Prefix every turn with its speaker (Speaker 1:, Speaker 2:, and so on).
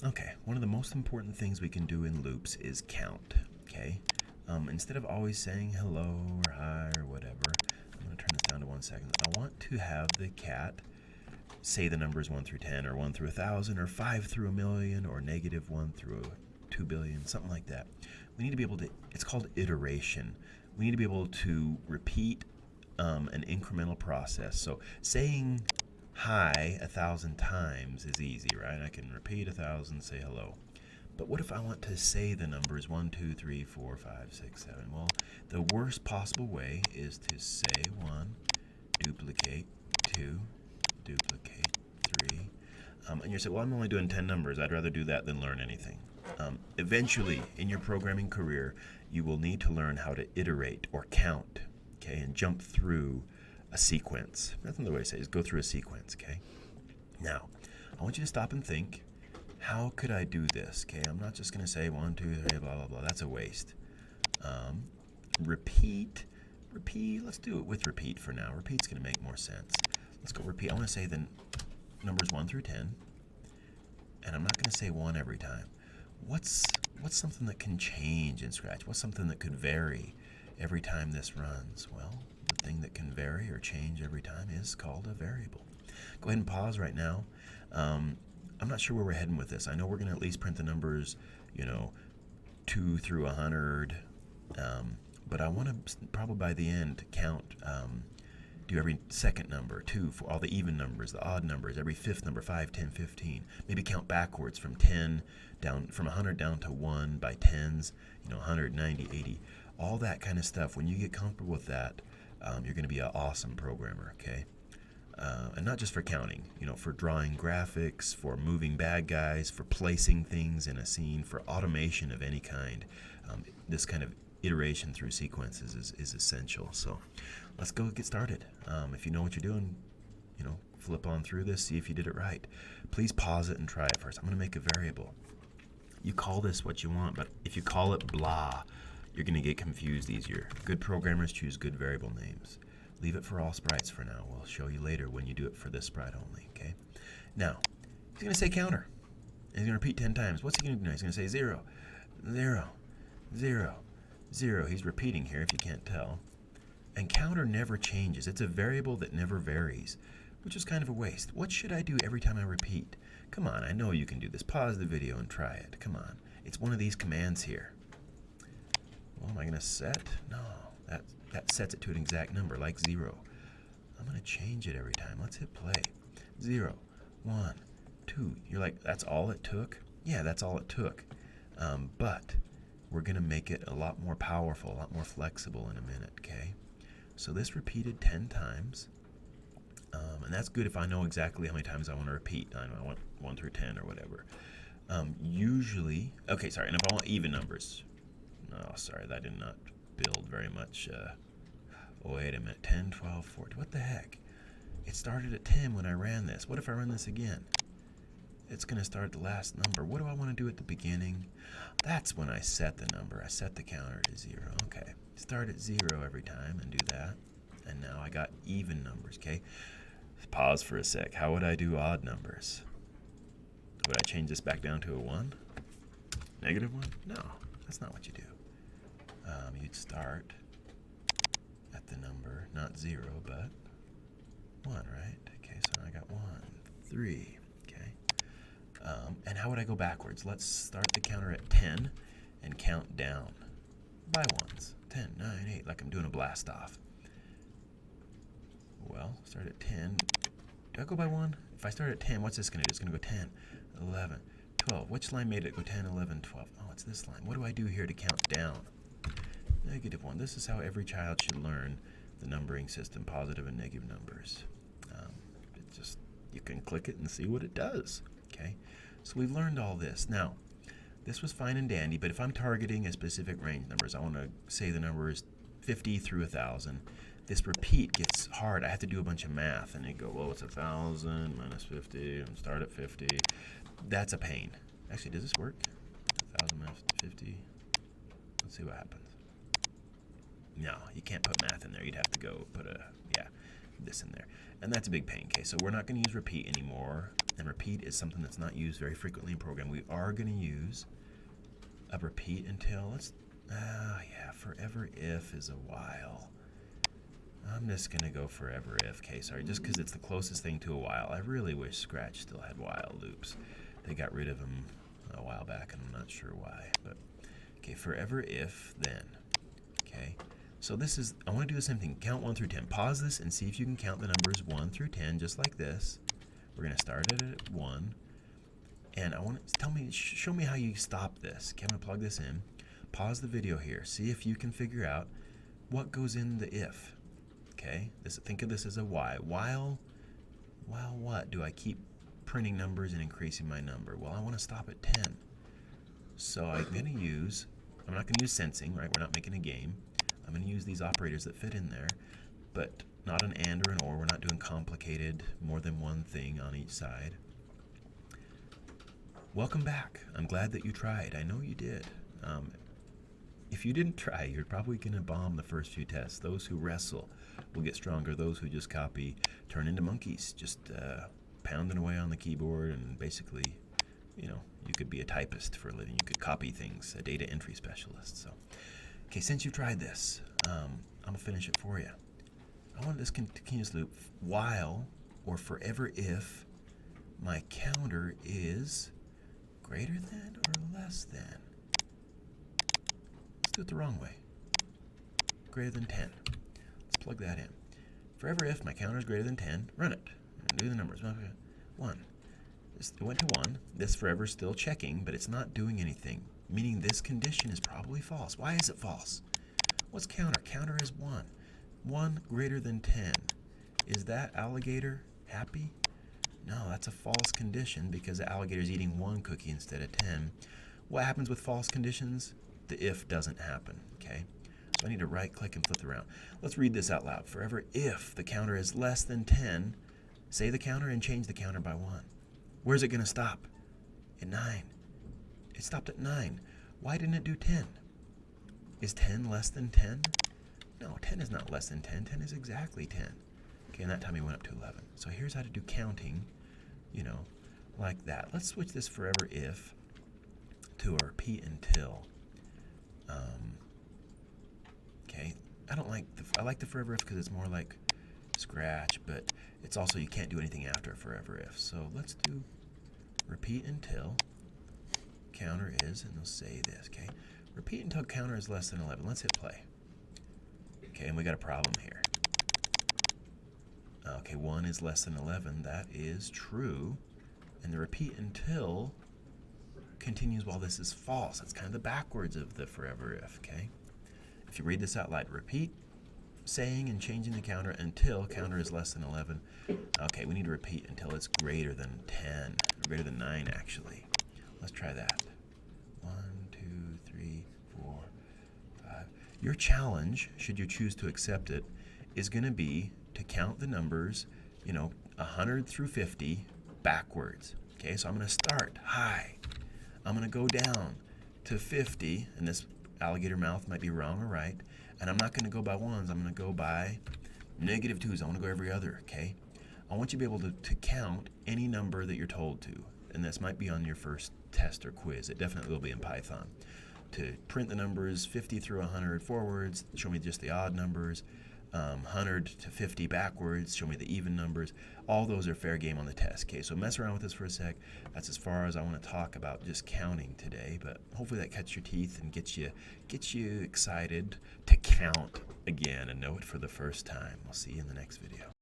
Speaker 1: Okay, one of the most important things we can do in loops is count, okay? Instead of always saying hello or hi or whatever, I'm going to turn this down to 1 second. I want to have the cat say the numbers 1 through 10 or 1 through 1,000 or 5 through a million or negative 1 through 2 billion, something like that. We need to be able to, it's called iteration. We need to be able to repeat an incremental process. So saying hi 1,000 times is easy, right? I can repeat 1,000, say hello. But what if I want to say the numbers 1, 2, 3, 4, 5, 6, 7? Well, the worst possible way is to say 1, duplicate 2, duplicate 3. And you say, well, I'm only doing 10 numbers. I'd rather do that than learn anything. Eventually, in your programming career, you will need to learn how to iterate or count, okay, and jump through a sequence. That's another way to say it, is go through a sequence, okay? Now, I want you to stop and think, how could I do this? Okay, I'm not just going to say 1, 2, 3, blah, blah, blah. That's a waste. Repeat. Let's do it with repeat for now. Repeat's going to make more sense. Let's go repeat. I want to say the numbers 1 through 10, and I'm not going to say 1 every time. What's something that can change in Scratch? What's something that could vary every time this runs? Well, the thing that can vary or change every time is called a variable. Go ahead and pause right now. I'm not sure where we're heading with this. I know we're going to at least print the numbers, 2 through 100, but I want to probably by the end count, do every second number, 2 for all the even numbers, the odd numbers, every fifth number, 5, 10, 15. Maybe count backwards from 10 down, from 100 down to 1 by tens, 100, 90, 80, all that kind of stuff. When you get comfortable with that, you're going to be an awesome programmer, okay? And not just for counting, for drawing graphics, for moving bad guys, for placing things in a scene, for automation of any kind. This kind of iteration through sequences is essential. So let's go get started. If you know what you're doing, flip on through this, see if you did it right. Please pause it and try it first. I'm going to make a variable. You call this what you want, but if you call it blah, you're going to get confused easier. Good programmers choose good variable names. Leave it for all sprites for now. We'll show you later when you do it for this sprite only, okay? Now, he's going to say counter. And he's going to repeat 10 times. What's he going to do now? He's going to say 0, 0, 0, 0. He's repeating here if you can't tell. And counter never changes. It's a variable that never varies, which is kind of a waste. What should I do every time I repeat? Come on, I know you can do this. Pause the video and try it. Come on. It's one of these commands here. Well, am I going to set? No, that sets it to an exact number, like 0. I'm going to change it every time. Let's hit play. 0, 1, 2. You're like, that's all it took? Yeah, that's all it took. But we're going to make it a lot more powerful, a lot more flexible in a minute, okay? So this repeated 10 times. And that's good if I know exactly how many times I want to repeat. I want 1 through 10 or whatever. Usually, okay, sorry, and if I want even numbers. Oh, sorry, that did not build very much. Wait a minute, 10, 12, 14, what the heck? It started at 10 when I ran this. What if I run this again? It's going to start at the last number. What do I want to do at the beginning? That's when I set the number. I set the counter to 0. Okay, start at 0 every time and do that. And now I got even numbers, okay? Pause for a sec. How would I do odd numbers? Would I change this back down to a 1? Negative 1? No, that's not what you do. You'd start at the number, not 0, but 1, right? Okay, so I got 1, 3, okay? And how would I go backwards? Let's start the counter at 10 and count down by ones. 10, 9, 8, like I'm doing a blast off. Well, start at 10. Do I go by 1? If I start at 10, what's this going to do? It's going to go 10, 11, 12. Which line made it go 10, 11, 12? Oh, it's this line. What do I do here to count down? Negative 1. This is how every child should learn the numbering system, positive and negative numbers. You can click it and see what it does. Okay, so we've learned all this. Now, this was fine and dandy, but if I'm targeting a specific range numbers, I want to say the number is 50 through 1,000. This repeat gets hard. I have to do a bunch of math, and you go, well, it's 1,000 minus 50, and start at 50. That's a pain. Actually, does this work? 1,000 minus 50. Let's see what happens. No, you can't put math in there. You'd have to go put this in there. And that's a big pain case. So we're not going to use repeat anymore. And repeat is something that's not used very frequently in programming. We are going to use a repeat until, yeah, forever if is a while. I'm just going to go forever if. Okay, sorry, just because it's the closest thing to a while. I really wish Scratch still had while loops. They got rid of them a while back, and I'm not sure why. But okay, forever if then. Okay, so this is, I want to do the same thing. Count 1 through 10. Pause this and see if you can count the numbers 1 through 10, just like this. We're going to start it at 1. And I want to show me how you stop this. Okay, I'm going to plug this in. Pause the video here. See if you can figure out what goes in the if. Okay, think of this as a while what? Do I keep printing numbers and increasing my number? Well, I want to stop at 10. So I'm not going to use sensing, right? We're not making a game. I'm going to use these operators that fit in there, but not an and or an or. We're not doing complicated, more than one thing on each side. Welcome back. I'm glad that you tried. I know you did. If you didn't try, you're probably going to bomb the first few tests. Those who wrestle will get stronger. Those who just copy turn into monkeys, just pounding away on the keyboard. And basically, you could be a typist for a living. You could copy things, a data entry specialist. So, okay, since you tried this, I'm going to finish it for you. I want this continuous loop while or forever if my counter is greater than or less than. Let's do it the wrong way. Greater than 10. Let's plug that in. Forever if my counter is greater than 10, run it. And do the numbers. 1. It went to 1. This forever is still checking, but it's not doing anything, meaning this condition is probably false. Why is it false? What's counter? Counter is 1. 1 greater than 10. Is that alligator happy? No, that's a false condition because the alligator is eating 1 cookie instead of 10. What happens with false conditions? The if doesn't happen, okay? So I need to right click and flip it around. Let's read this out loud. Forever if the counter is less than 10, say the counter and change the counter by 1. Where's it going to stop? At 9. It stopped at 9. Why didn't it do 10? Is 10 less than 10? No, 10 is not less than 10. 10 is exactly 10. Okay, and that time we went up to 11. So here's how to do counting, like that. Let's switch this forever if to a repeat until. Okay, I like the forever if because it's more like Scratch, but it's also you can't do anything after a forever if. So let's do repeat until counter is, and we'll say this, okay? Repeat until counter is less than 11. Let's hit play. Okay, and we got a problem here. Okay, 1 is less than 11. That is true. And the repeat until continues while this is false. That's kind of the backwards of the forever if, okay? If you read this out loud, repeat saying and changing the counter until counter is less than 11. Okay, we need to repeat until it's greater than 10, or greater than 9 actually. Let's try that. 1, 2, 3, 4, 5. Your challenge, should you choose to accept it, is going to be to count the numbers, 100 through 50 backwards. Okay, so I'm going to start high. I'm going to go down to 50, and this alligator mouth might be wrong or right, and I'm not going to go by ones. I'm going to go by -2s. I want to go every other, okay? I want you to be able to count any number that you're told to, and this might be on your first test or quiz. It definitely will be in Python. To print the numbers 50 through 100 forwards, show me just the odd numbers. 100 to 50 backwards, show me the even numbers. All those are fair game on the test. Okay, so mess around with this for a sec. That's as far as I want to talk about just counting today, but hopefully that cuts your teeth and gets you excited to count again and know it for the first time. We'll see you in the next video.